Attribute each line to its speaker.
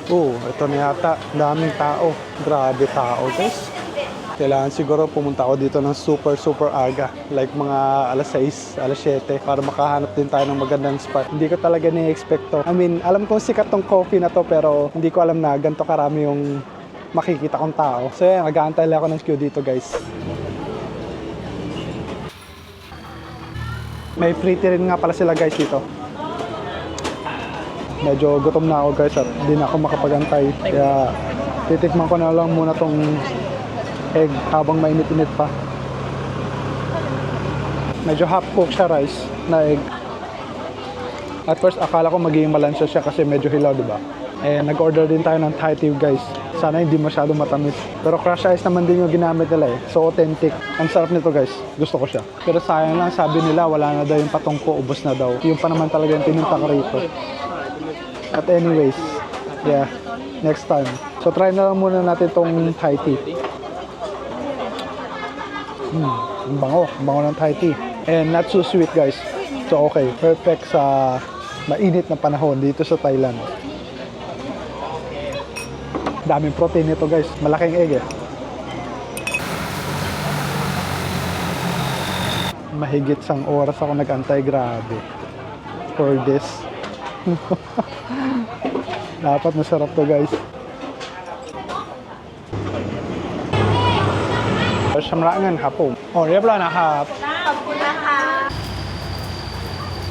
Speaker 1: Ito na yata. Daming tao. Grabe tao, guys. Kailangan siguro pumunta ako dito ng super aga. Like mga alas 6, alas 7 para makahanap din tayo ng magandang spot. Hindi ko talaga ni-expect to. I mean, alam kong sikat tong coffee na to pero hindi ko alam na ganito karami yung makikita kong tao. So yan, mag-aantay lang ako ng queue dito, guys. May free tea rin nga pala sila, guys, dito. Medyo gutom na ako, guys, at hindi na ako makapagantay. Kaya titikman ko na lang muna tong egg habang mainit-init pa. Medyo half cooked siya rice na egg. At first akala ko magiging malansa siya kasi medyo hilaw, diba? Nag-order din tayo ng Thai tea, guys. Sana hindi masyado matamis. Pero crush ice naman din yung ginamit nila eh. So authentic. Ang sarap nito, guys. Gusto ko siya. Pero sayang lang, sabi nila wala na daw yung patong ko, ubos na daw. Yung pa naman talaga yung pinunta ko rito. But anyways, yeah, next time. So try na lang muna natin tong Thai tea. Ang bango ng Thai tea. And not so sweet, guys. So okay, perfect sa mainit na panahon dito sa Thailand. Daming protein nito, guys. Malaking egg eh. Mahigit sang oras ako nag-antay, grabe. For this. Dapat masarap to, guys. Shamrangan ครับผม เรียบร้อยนะครับ
Speaker 2: ขอบคุณนะคะ